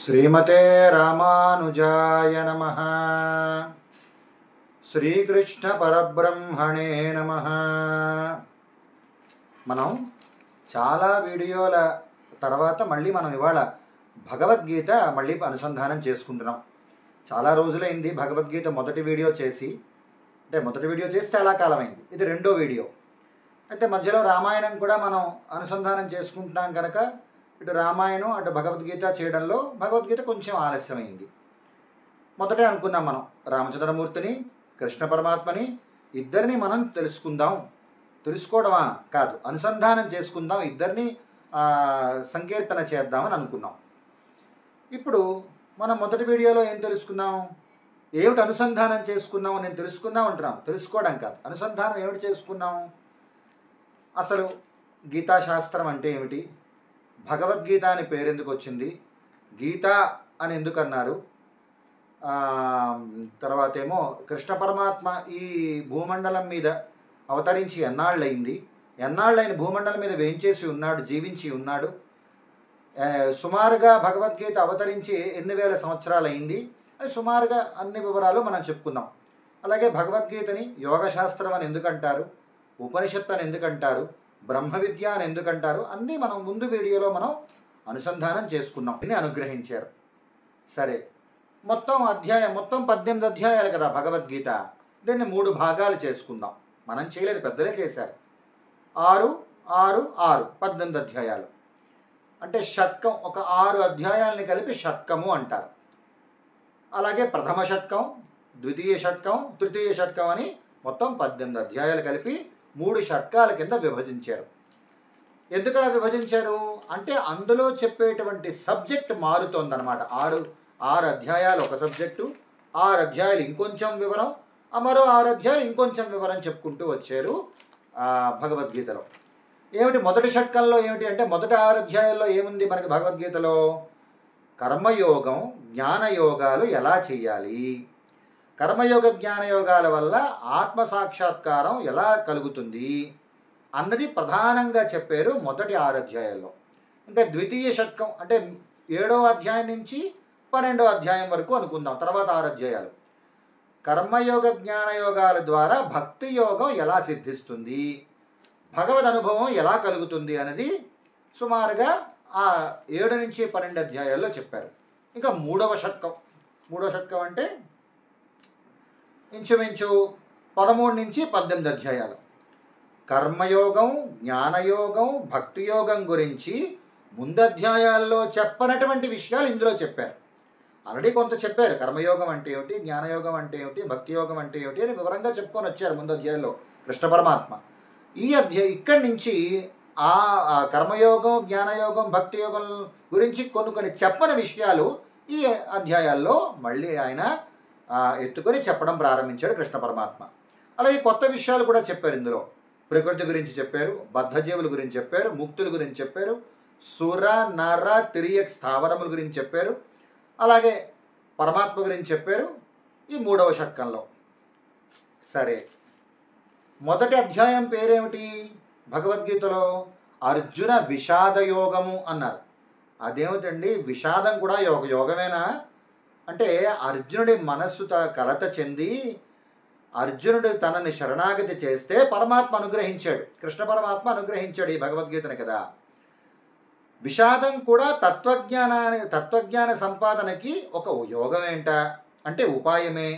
श्रीमते रामानुजाय नमः। श्रीकृष्ण परब्रह्मणे नमः। మనం చాలా వీడియోల తర్వాత మళ్ళీ మనం ఇవాళ భగవద్గీత మళ్ళీ అనుసంధానం చేసుకుంటున్నాం. చాలా రోజులైంది భగవద్గీత మొదటి వీడియో చేసి, అంటే మొదటి వీడియో చేసి చాలా కాలమైంది. ఇది రెండో వీడియో. అయితే మధ్యలో రామాయణం కూడా మనం అనుసంధానం చేసుకుంటున్నాం కనుక ఇటు రామాయణం అటు భగవద్గీత చేయడంలో భగవద్గీత కొంచెం ఆలస్యమైంది. మొదటే అనుకున్నాం మనం రామచంద్రమూర్తిని, కృష్ణ పరమాత్మని ఇద్దరిని మనం తెలుసుకోవడమా కాదు, అనుసంధానం చేసుకుందాం, ఇద్దరిని సంకీర్తన చేద్దామని అనుకున్నాం. ఇప్పుడు మనం మొదటి వీడియోలో ఏం తెలుసుకున్నాం, ఏమిటి అనుసంధానం చేసుకున్నాము, నేను తెలుసుకున్నాం అంటున్నాం, తెలుసుకోవడం కాదు, అనుసంధానం ఏమిటి చేసుకున్నాం, అసలు గీతాశాస్త్రం అంటే ఏమిటి, భగవద్గీత అని పేరెందుకు వచ్చింది, గీత అని ఎందుకు అన్నారు, తర్వాత ఏమో కృష్ణ పరమాత్మ ఈ భూమండలం మీద అవతరించి ఎన్నాళ్ళైన భూమండలం మీద వేయించేసి ఉన్నాడు, జీవించి ఉన్నాడు, సుమారుగా భగవద్గీత అవతరించి ఎన్ని వేల సంవత్సరాలు అయింది అని సుమారుగా అన్ని వివరాలు మనం చెప్పుకుందాం. అలాగే భగవద్గీతని యోగశాస్త్రం అని ఎందుకంటారు, ఉపనిషత్తు అని ఎందుకంటారు, బ్రహ్మ విద్య అని ఎందుకంటారు, అన్నీ మనం ముందు వీడియోలో మనం అనుసంధానం చేసుకున్నాం. దీన్ని అనుగ్రహించారు. సరే, మొత్తం 18 అధ్యాయాలు కదా భగవద్గీత. దీన్ని 3 భాగాలు చేసుకుందాం. మనం చేయలేదు, పెద్దలే చేశారు. 6, 6, 6 18 అధ్యాయాలు. అంటే షట్కం, ఒక 6 అధ్యాయాలని కలిపి షట్కము అంటారు. అలాగే ప్రథమ షట్కం, ద్వితీయ షట్కం, తృతీయ షట్కం అని మొత్తం 18 అధ్యాయాలు కలిపి 3 షట్కాల కింద విభజించారు. ఎందుకలా విభజించారు అంటే అందులో చెప్పేటువంటి సబ్జెక్ట్ మారుతోందన్నమాట. 6 అధ్యాయాలు ఒక సబ్జెక్టు, 6 అధ్యాయాలు ఇంకొంచెం వివరం, మరో 6 అధ్యాయాలు ఇంకొంచెం వివరం చెప్పుకుంటూ వచ్చారు భగవద్గీతలో. ఏమిటి మొదటి షట్కంలో ఏమిటి అంటే, మొదటి 6 అధ్యాయాల్లో ఏముంది మనకి భగవద్గీతలో, కర్మయోగం జ్ఞానయోగాలు ఎలా చేయాలి, కర్మయోగ జ్ఞానయోగాల వల్ల ఆత్మసాక్షాత్కారం ఎలా కలుగుతుంది అన్నది ప్రధానంగా చెప్పారు మొదటి 6 అధ్యాయాల్లో. ఇంకా ద్వితీయ షట్కం అంటే 7వ అధ్యాయం నుంచి 12వ అధ్యాయం వరకు అనుకుందాం, తర్వాత 6 అధ్యాయాలు. కర్మయోగ జ్ఞానయోగాల ద్వారా భక్తి యోగం ఎలా సిద్ధిస్తుంది, భగవద్ అనుభవం ఎలా కలుగుతుంది అనేది సుమారుగా ఆ 7 నుంచి 12 అధ్యాయాల్లో చెప్పారు. ఇంకా మూడవ షట్కం అంటే ఇంచుమించు 13 నుంచి 18 అధ్యాయాలు. కర్మయోగం, జ్ఞానయోగం, భక్తి యోగం గురించి ముందధ్యాయాల్లో చెప్పనటువంటి విషయాలు ఇందులో చెప్పారు. ఆల్రెడీ కొంత చెప్పారు, కర్మయోగం అంటే ఏమిటి, జ్ఞానయోగం అంటే ఏమిటి, భక్తి యోగం అంటే ఏమిటి అని వివరంగా చెప్పుకొని వచ్చారు ముందు అధ్యాయంలో కృష్ణ పరమాత్మ. ఇక్కడి నుంచి ఆ కర్మయోగం, జ్ఞానయోగం, భక్తి యోగం గురించి కొన్ని చెప్పని విషయాలు ఈ అధ్యాయాల్లో మళ్ళీ ఆయన ఎత్తుకొని చెప్పడం ప్రారంభించాడు కృష్ణ పరమాత్మ. అలాగే కొత్త విషయాలు కూడా చెప్పారు ఇందులో. ప్రకృతి గురించి చెప్పారు, బద్ధజీవుల గురించి చెప్పారు, ముక్తుల గురించి చెప్పారు, సుర నర తిరియక్ స్థావరముల గురించి చెప్పారు, అలాగే పరమాత్మ గురించి చెప్పారు ఈ 3వ షట్కంలో. సరే, మొదటి అధ్యాయం పేరేమిటి భగవద్గీతలో, అర్జున విషాదయోగము అన్నారు. అదేమిటండి, విషాదం కూడా యోగమేనా అంటే, అర్జునుడి మనస్సు కలత చెంది అర్జునుడు తనని శరణాగతి చేస్తే పరమాత్మ అనుగ్రహించాడు, కృష్ణ పరమాత్మ అనుగ్రహించాడు ఈ భగవద్గీతని కదా. విషాదం కూడా తత్వజ్ఞాన సంపాదనకి ఒక యోగమేంట అంటే ఉపాయమే.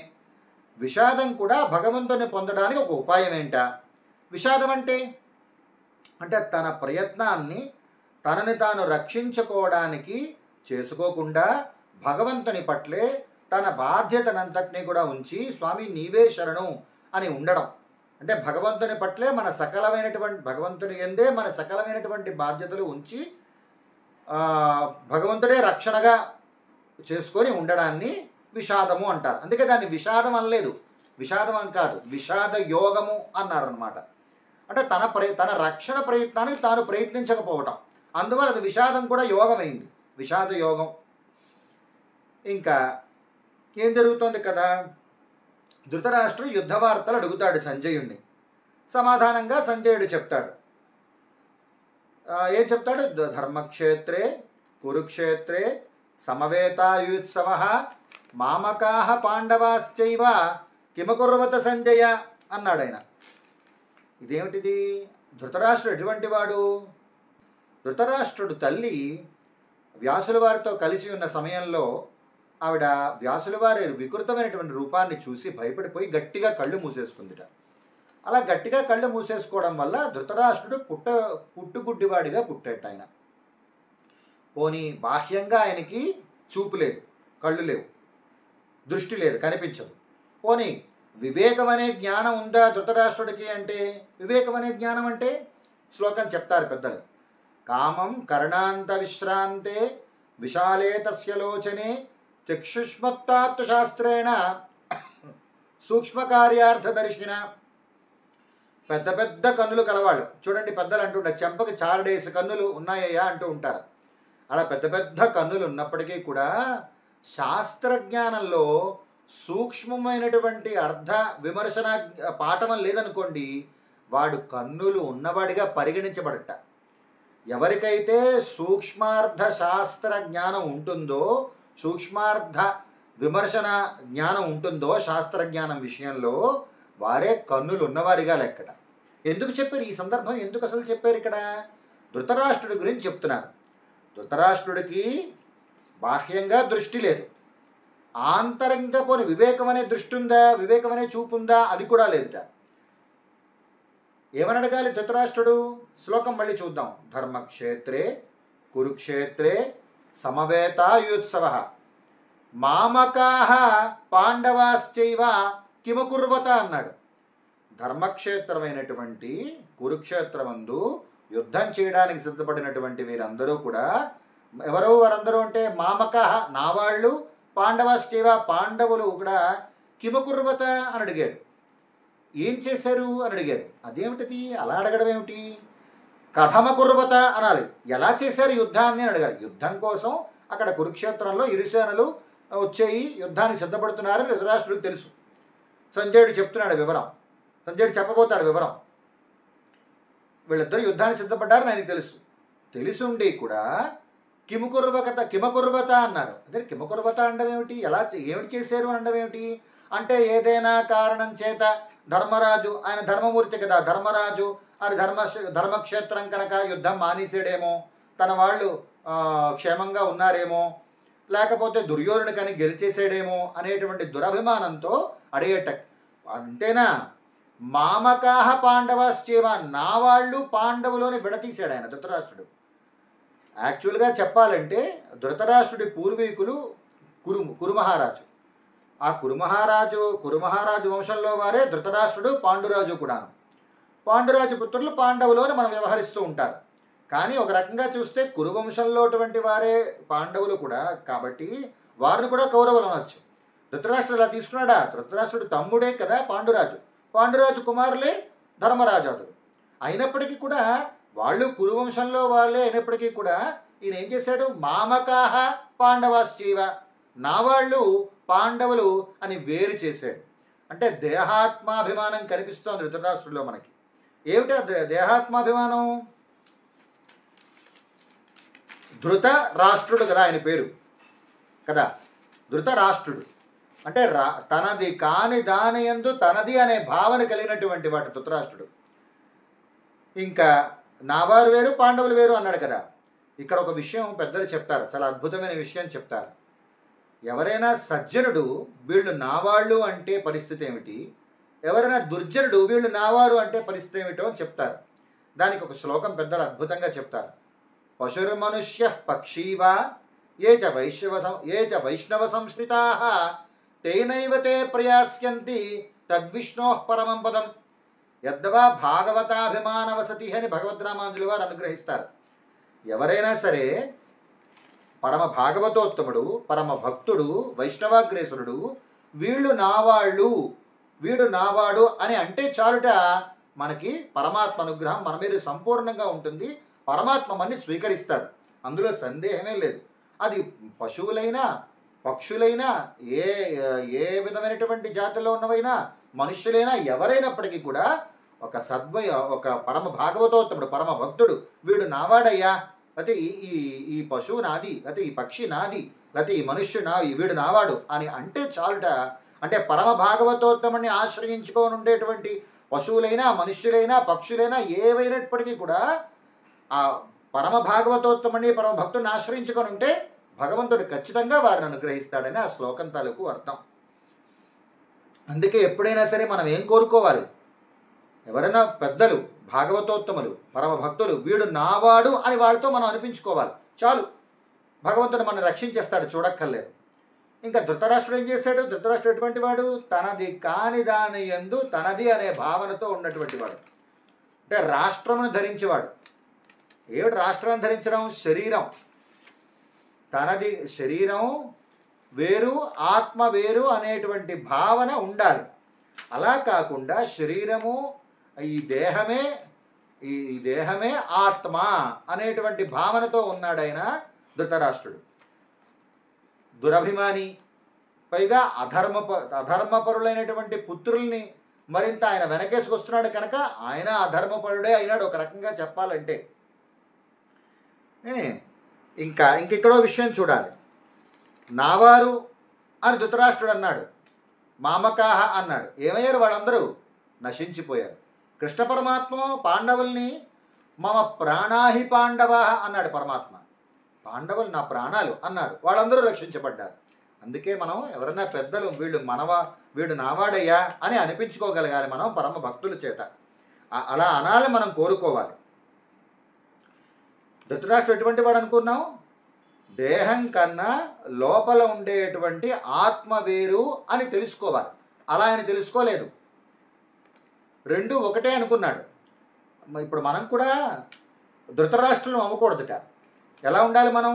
విషాదం కూడా భగవంతుని పొందడానికి ఒక ఉపాయమేంట. విషాదం అంటే తన ప్రయత్నాన్ని తనని తాను రక్షించుకోవడానికి చేసుకోకుండా భగవంతుని పట్లే తన బాధ్యతనంతటినీ కూడా ఉంచి స్వామి నీవే శరణు అని ఉండడం. అంటే భగవంతుని పట్లే భగవంతుని యందే మన సకలమైనటువంటి బాధ్యతలు ఉంచి భగవంతుడే రక్షణగా చేసుకొని ఉండడాన్ని విషాదము అంటారు. అందుకే దాన్ని విషాదం అనలేదు, విషాదం అని కాదు, విషాద యోగము అన్నారనమాట. అంటే తన రక్షణ ప్రయత్నానికి తాను ప్రయత్నించకపోవటం, అందువల్ల అది విషాదం కూడా యోగమైంది, విషాద యోగం. ఇంకా ఏం జరుగుతోంది కదా, ధృతరాష్ట్రుడు యుద్ధ వార్తలు అడుగుతాడు సంజయుణ్ణి. సమాధానంగా సంజయుడు చెప్తాడు. ఏం చెప్తాడు, ధర్మక్షేత్రే కురుక్షేత్రే సమవేతాయుత్సవ మామకాహ పాండవాశ్చైవ కిమకుర్వత సంజయ అన్నాడు ఆయన. ఇదేమిటిది? ధృతరాష్ట్రుడు ఎటువంటి వాడు? ధృతరాష్ట్రుడు తల్లి వ్యాసుల వారితో కలిసి ఉన్న సమయంలో ఆవిడ వ్యాసుల వారి వికృతమైనటువంటి రూపాన్ని చూసి భయపడిపోయి గట్టిగా కళ్ళు మూసేసుకుందిట. అలా గట్టిగా కళ్ళు మూసేసుకోవడం వల్ల ధృతరాష్ట్రుడు పుట్టుగుడ్డివాడిగా పుట్టేట. ఆయన పోనీ బాహ్యంగా ఆయనకి చూపు లేదు, కళ్ళు లేవు, దృష్టి లేదు, కనిపించదు. పోనీ వివేకం అనే జ్ఞానం ఉందా ధృతరాష్ట్రుడికి అంటే? వివేకం అనే జ్ఞానం అంటే శ్లోకం చెప్తారు పెద్దలు. కామం కర్ణాంత విశ్రాంతే విశాలే తస్య లోచనే చక్షుష్మత్తాత్తు శాస్త్రేణ సూక్ష్మకార్యార్థదర్శిన. పెద్ద పెద్ద కన్నులు కలవాళ్ళు చూడండి, పెద్దలు అంటుంటారు చెంపకి 4 కన్నులు ఉన్నాయ్యా అంటూ ఉంటారు. అలా పెద్ద పెద్ద కన్నులు ఉన్నప్పటికీ కూడా శాస్త్రజ్ఞానంలో సూక్ష్మమైనటువంటి అర్థ విమర్శన పాఠం లేదనుకోండి, వాడు కన్నులు ఉన్నవాడిగా పరిగణించబడట. ఎవరికైతే సూక్ష్మార్థ శాస్త్ర జ్ఞానం ఉంటుందో, సూక్ష్మార్థ విమర్శన జ్ఞానం ఉంటుందో శాస్త్రజ్ఞానం విషయంలో, వారే కన్నులు ఉన్నవారిగా లెక్కట. ఎందుకు చెప్పారు ఈ సందర్భం? ఎందుకు అసలు చెప్పారు ఇక్కడ? ధృతరాష్ట్రుడి గురించి చెప్తున్నారు. ధృతరాష్ట్రుడికి బాహ్యంగా దృష్టి లేదు, ఆంతరంగా పోని వివేకం అనే దృష్టి ఉందా, వివేకం అనే చూపు ఉందా, అది కూడా లేదుట. ఏమని అడగాలి ధృతరాష్ట్రుడు? శ్లోకం మళ్ళీ చూద్దాం. ధర్మక్షేత్రే కురుక్షేత్రే సమవేతాయుత్సవ మామకాహ పాండవాశ్చైవ కిమకుర్వత అన్నాడు. ధర్మక్షేత్రమైనటువంటి కురుక్షేత్రమందు యుద్ధం చేయడానికి సిద్ధపడినటువంటి వీరందరూ కూడా ఎవరు? వారందరూ అంటే మామకాహ నా వాళ్ళు, పాండవాశ్చైవ పాండవులు కూడా కిమకుర్వత అని అడిగాడు. ఏం చేశారు అని అడిగారు. అదేమిటిది? అలా అడగడం ఏమిటి? కథమకుర్వత అనాలి. ఎలా చేశారు యుద్ధాన్ని అని అడగాలి. యుద్ధం కోసం అక్కడ కురుక్షేత్రంలో ఇరుసేనలు వచ్చేయి, యుద్ధానికి సిద్ధపడుతున్నారు ధృతరాష్ట్రుడికి తెలుసు. సంజయుడు చెప్తున్నాడు వివరం, సంజయుడు చెప్పబోతాడు వివరం. వీళ్ళిద్దరు యుద్ధానికి సిద్ధపడ్డారని ఆయనకు తెలుసు. తెలుసుండి కూడా కిమకుర్వత అన్నారు. అదే కిమకుర్వత అనడం ఏమిటి? ఎలా ఏమిటి చేశారు అనడం ఏమిటి? అంటే ఏదైనా కారణం చేత ధర్మరాజు, ఆయన ధర్మమూర్తి కదా, ధర్మరాజు అది ధర్మక్షేత్రం కనుక యుద్ధం మానేసాడేమో, తన వాళ్ళు క్షేమంగా ఉన్నారేమో, లేకపోతే దుర్యోధనుడు కానీ గెలిచేసాడేమో అనేటువంటి దురభిమానంతో అడిగేట. అంతేనా? మామకాహ పాండవాశ్చైవ నా వాళ్ళు పాండవులోని విడతీశాడు ఆయన ధృతరాష్ట్రుడు. యాక్చువల్గా చెప్పాలంటే ధృతరాష్ట్రుడి పూర్వీకులు కురుమహారాజు. ఆ కురుమహారాజు వంశంలో వారే ధృతరాష్ట్రుడు, పాండురాజు కూడాను. పాండురాజు పుత్రులు పాండవులోని మనం వ్యవహరిస్తూ ఉంటారు. కానీ ఒక రకంగా చూస్తే కురువంశంలోటువంటి వారే పాండవులు కూడా కాబట్టి వారిని కూడా కౌరవులు అనొచ్చు. ధృతరాష్ట్రుడు అలా తీసుకున్నాడా? ధృతరాష్ట్రుడు తమ్ముడే కదా పాండురాజు, పాండురాజు కుమారులే ధర్మరాజాదులు. అయినప్పటికీ కూడా వాళ్ళు కురువంశంలో వాళ్ళే అయినప్పటికీ కూడా ఈయన ఏం చేశాడు? మామకాహ పాండవాశ్చైవ నా వాళ్ళు పాండవులు అని వేరు చేశాడు. అంటే దేహాత్మాభిమానం కనిపిస్తోంది ధృతరాష్ట్రుడిలో మనకి. ఏమిటా దేహాత్మాభిమానం? ధృతరాష్ట్రుడు కదా ఆయన పేరు కదా, ధృతరాష్ట్రుడు అంటే తనది కాని దాని యందు తనది అనే భావన కలిగినటువంటి వాడు ధృతరాష్ట్రుడు. ఇంకా నా వారు వేరు పాండవులు వేరు అన్నాడు కదా. ఇక్కడ ఒక విషయం పెద్దలు చెప్తారు, చాలా అద్భుతమైన విషయం చెప్తారు. ఎవరైనా సజ్జనుడు వీళ్ళు నావాళ్ళు అంటే పరిస్థితి ఏమిటి, ఎవరైనా దుర్జనుడు వీళ్ళు నావారు అంటే పరిస్థితి ఏమిటో అని చెప్తారు. దానికి ఒక శ్లోకం పెద్దలు అద్భుతంగా చెప్తారు. పశుర్మనుష్య పక్షీవా ఏ చ వైష్ణవ సంశ్రితాః తేనైవ తే ప్రయాస్యంతి తద్విష్ణోః పరమం పదం యద్వా భాగవతాభిమానవసతి అని భగవద్రామాంజుల వారు అనుగ్రహిస్తారు. ఎవరైనా సరే పరమ భాగవతోత్తముడు, పరమ భక్తుడు, వైష్ణవాగ్రేసురుడు వీళ్ళు నావాళ్ళు, వీడు నావాడు అని అంటే చాలుట మనకి పరమాత్మ అనుగ్రహం మన మీద సంపూర్ణంగా ఉంటుంది. పరమాత్మ మనని స్వీకరిస్తాడు, అందులో సందేహమే లేదు. అది పశువులైనా పక్షులైనా ఏ ఏ విధమైనటువంటి జాతుల్లో ఉన్నవైనా మనుష్యులైనా ఎవరైనప్పటికీ కూడా ఒక పరమ భాగవతోత్తముడు, పరమ భక్తుడు వీడు నావాడయ్యా, అయితే ఈ పశువు నాది, అయితే ఈ పక్షి నాది లేకపోతే ఈ మనుష్యుడు వీడు నావాడు అని అంటే చాలుట. అంటే పరమ భాగవతోత్తముని ఆశ్రయించుకొని ఉండేటువంటి పశువులైనా మనుష్యులైనా పక్షులైనా ఏవైనప్పటికీ కూడా ఆ పరమ భాగవతోత్తముని పరమ భక్తుడిని ఆశ్రయించుకొని ఉంటే భగవంతుడు ఖచ్చితంగా వారిని అనుగ్రహిస్తాడని ఆ శ్లోకం తాలూకు అర్థం. అందుకే ఎప్పుడైనా సరే మనం ఏం కోరుకోవాలి, ఎవరైనా పెద్దలు భాగవతోత్తములు పరమ భక్తులు వీడు నావాడు అని వాళ్ళతో మనం అనిపించుకోవాలి, చాలు భగవంతుడు మనం రక్షించేస్తాడు, చూడక్కర్లేదు. ఇంకా ధృతరాష్ట్రుడు ఏం చేశాడు? ధృతరాష్ట్రుడు ఎటువంటి వాడు? తనది కాని దాని యందు తనది అనే భావనతో ఉన్నటువంటి వాడు. అంటే రాష్ట్రమును ధరించేవాడు. ఏమిటి రాష్ట్రాన్ని ధరించడం? శరీరం. తనది శరీరం వేరు ఆత్మ వేరు అనేటువంటి భావన ఉండాలి. అలా కాకుండా శరీరము ఈ దేహమే ఆత్మ అనేటువంటి భావనతో ఉన్నాడైన ధృతరాష్ట్రుడు. దురభిమాని, పైగా అధర్మపరులైనటువంటి పుత్రుల్ని మరింత ఆయన వెనకేసుకొస్తున్నాడు కనుక ఆయన అధర్మపరుడే అయినాడు ఒక రకంగా చెప్పాలంటే. ఇంకెక్కడో విషయం చూడాలి. నావారు అని ధృతరాష్ట్రుడు అన్నాడు, మామకాహ అన్నాడు. ఏమయ్యారు వాళ్ళందరూ? నశించిపోయారు. కృష్ణ పరమాత్మ పాండవుల్ని మమ ప్రాణాహి పాండవ అన్నాడు పరమాత్మ. పాండవులు నా ప్రాణాలు అన్నారు, వాళ్ళందరూ రక్షించబడ్డారు. అందుకే మనం ఎవరైనా పెద్దలు వీడు నావాడయ్యా అని అనిపించుకోగలగాలి మనం పరమ భక్తుల చేత. అలా అనాలి, మనం కోరుకోవాలి. ధృతరాష్ట్రుడు ఎటువంటి వాడు అనుకున్నాం? దేహం కన్నా లోపల ఉండేటువంటి ఆత్మ వేరు అని తెలుసుకోవాలి. అలా ఆయన తెలుసుకోలేదు, రెండు ఒకటే అనుకున్నాడు. ఇప్పుడు మనం కూడా ధృతరాష్ట్రులను అవ్వకూడదుట. ఎలా ఉండాలి మనం?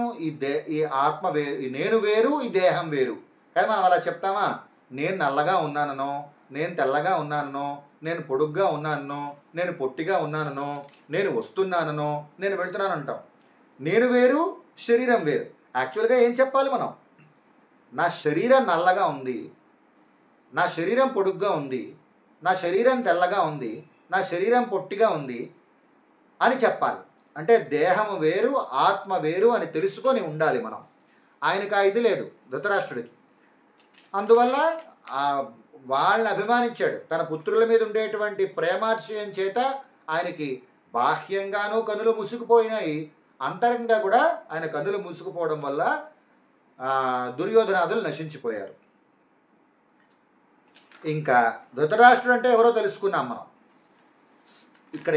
ఈ ఆత్మ వేరు, ఈ నేను వేరు, ఈ దేహం వేరు. కానీ మనం అలా చెప్తామా? నేను నల్లగా ఉన్నానో, నేను తెల్లగా ఉన్నానో, నేను పొడుగ్గా ఉన్నానో, నేను పొట్టిగా ఉన్నానో, నేను వస్తున్నానో, నేను వెళ్తున్నాను అంటాం. నేను వేరు, శరీరం వేరు. యాక్చువల్గా ఏం చెప్పాలి మనం? నా శరీరం నల్లగా ఉంది, నా శరీరం పొడుగ్గా ఉంది, నా శరీరం తెల్లగా ఉంది, నా శరీరం పొట్టిగా ఉంది అని చెప్పాలి. అంటే దేహము వేరు ఆత్మ వేరు అని తెలుసుకొని ఉండాలి మనం. ఆయనకు ఆ ఇది లేదు ధృతరాష్ట్రుడికి. అందువల్ల వాళ్ళని అభిమానించాడు. తన పుత్రుల మీద ఉండేటువంటి ప్రేమాశయం చేత ఆయనకి బాహ్యంగానూ కనులు మూసుకుపోయినాయి, అంతరంగా కూడా ఆయన కన్నులు మూసుకుపోవడం వల్ల దుర్యోధనాదులు నశించిపోయారు. ఇంకా ధృతరాష్ట్రుడు అంటే ఎవరో తెలుసుకున్నాం మనం. ఇక్కడ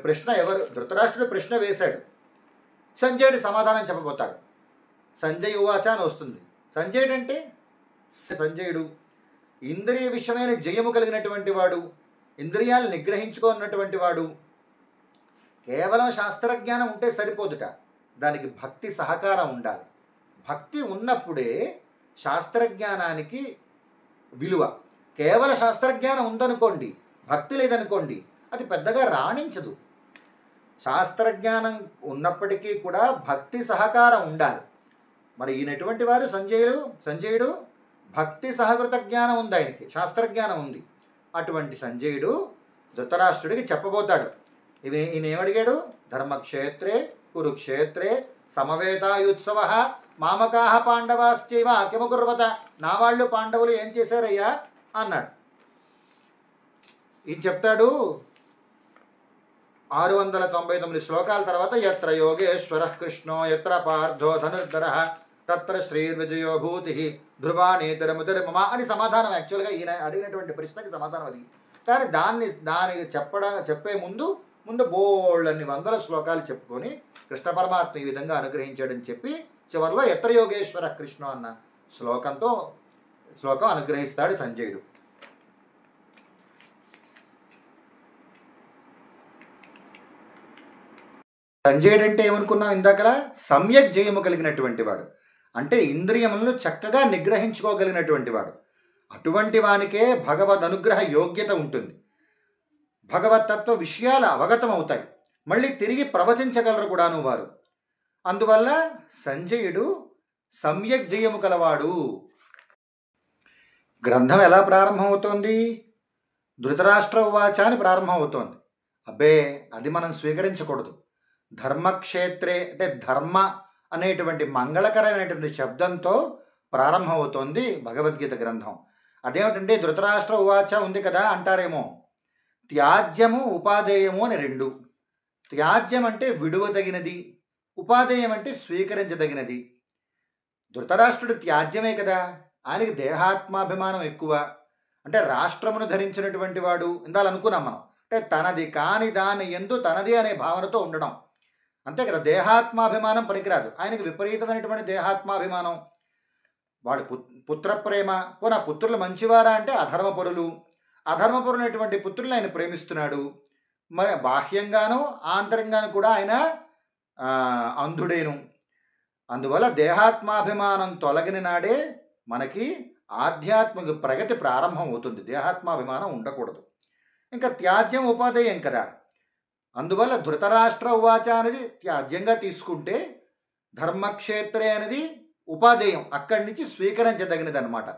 ప్రశ్న ఎవరు? ధృతరాష్ట్రుడు ప్రశ్న వేశాడు, సంజయుడు సమాధానం చెప్పబోతాడు. సంజయ్ ఉవాచ అని వస్తుంది. సంజయుడు అంటే సంజయుడు ఇంద్రియ విషయమైన జయము కలిగినటువంటి వాడు, ఇంద్రియాలు నిగ్రహించుకున్నటువంటి వాడు. కేవలం శాస్త్రజ్ఞానం ఉంటే సరిపోదుట, దానికి భక్తి సహకారం ఉండాలి. భక్తి ఉన్నప్పుడే శాస్త్రజ్ఞానానికి విలువ. కేవల శాస్త్రజ్ఞానం ఉందనుకోండి, భక్తి లేదనుకోండి, అది పెద్దగా రాణించదు. శాస్త్రజ్ఞానం ఉన్నప్పటికీ కూడా భక్తి సహకారం ఉండాలి. మరి ఈయనటువంటి వారు సంజయుడు భక్తి సహకృత జ్ఞానం ఉంది, ఆయనకి శాస్త్రజ్ఞానం ఉంది. అటువంటి సంజయుడు ధృతరాష్ట్రుడికి చెప్పబోతాడు. ఈయన ఏమడిగాడు? ధర్మక్షేత్రే కురుక్షేత్రే సమవేతాయుత్సవ మామకాహ పాండవాశ్చైవ కిమకుర్వత. నా వాళ్ళు పాండవులు ఏం చేశారయ్యా అన్నాడు. ఈయన చెప్తాడు 699 శ్లోకాల తర్వాత, యత్ర యోగేశ్వర కృష్ణో యత్ర పార్థో ధనుర్ధర తత్ర శ్రీర్విజయో భూతి ధ్రువానేతరముదర్మమ అని సమాధానం. యాక్చువల్గా ఈయన అడిగినటువంటి ప్రశ్నకి సమాధానం అది. కానీ దానికి చెప్పే ముందు బోల్డ్ అన్ని 100 శ్లోకాలు చెప్పుకొని కృష్ణ పరమాత్మ ఈ విధంగా అనుగ్రహించాడని చెప్పి చివరిలో యత్ర యోగేశ్వర కృష్ణ అన్న శ్లోకం అనుగ్రహిస్తాడు సంజయుడు. సంజయుడు అంటే ఏమనుకున్నాం ఇందాకలా? సమ్యక్ జయము కలిగినటువంటి వాడు, అంటే ఇంద్రియములను చక్కగా నిగ్రహించుకోగలిగినటువంటి వాడు. అటువంటి వానికే భగవద్ అనుగ్రహ యోగ్యత ఉంటుంది. భగవతత్వ విషయాలు అవగతం అవుతాయి, మళ్ళీ తిరిగి ప్రవచించగలరు కూడాను వారు. అందువల్ల సంజయుడు సమ్యక్ జయము కలవాడు. గ్రంథం ఎలా ప్రారంభమవుతోంది? ధృతరాష్ట్ర ఉవాచ అని ప్రారంభమవుతోంది. అబ్బే, అది మనం స్వీకరించకూడదు. ధర్మక్షేత్రే అంటే ధర్మ అనేటువంటి మంగళకరమైనటువంటి శబ్దంతో ప్రారంభమవుతోంది భగవద్గీత గ్రంథం. అదేమిటంటే ధృతరాష్ట్ర ఉవాచ ఉంది కదా అంటారేమో. త్యాజ్యము ఉపాదేయము అని రెండు. త్యాజ్యం అంటే విడువదగినది, ఉపాదేయం అంటే స్వీకరించదగినది. ధృతరాష్ట్రుడు త్యాజ్యమే కదా, ఆయనకి దేహాత్మాభిమానం ఎక్కువ. అంటే రాష్ట్రమును ధరించినటువంటి వాడు ఇందాలనుకున్నాం మనం. అంటే తనది కాని దాని ఎందు తనది అనే భావనతో ఉండడం అంతే కదా. దేహాత్మాభిమానం పనికిరాదు. ఆయనకి విపరీతమైనటువంటి దేహాత్మాభిమానం. వాడు పుత్రప్రేమ. పోనా పుత్రులు మంచివారా అంటే అధర్మపరులు. అధర్మపరులైనటువంటి పుత్రులను ఆయన ప్రేమిస్తున్నాడు. మరి బాహ్యంగాను ఆంతరంగాను కూడా ఆయన అంధుడేను. అందువల్ల దేహాత్మాభిమానం తొలగిన నాడే మనకి ఆధ్యాత్మిక ప్రగతి ప్రారంభం అవుతుంది. దేహాత్మాభిమానం ఉండకూడదు. ఇంకా త్యాజ్యం ఉపాదేయం కదా. అందువల్ల ధృతరాష్ట్ర ఉవాచ అనేది త్యాజ్యంగా తీసుకుంటే, ధర్మక్షేత్రే అనేది ఉపాదేయం, అక్కడి నుంచి స్వీకరించదగినది అనమాట.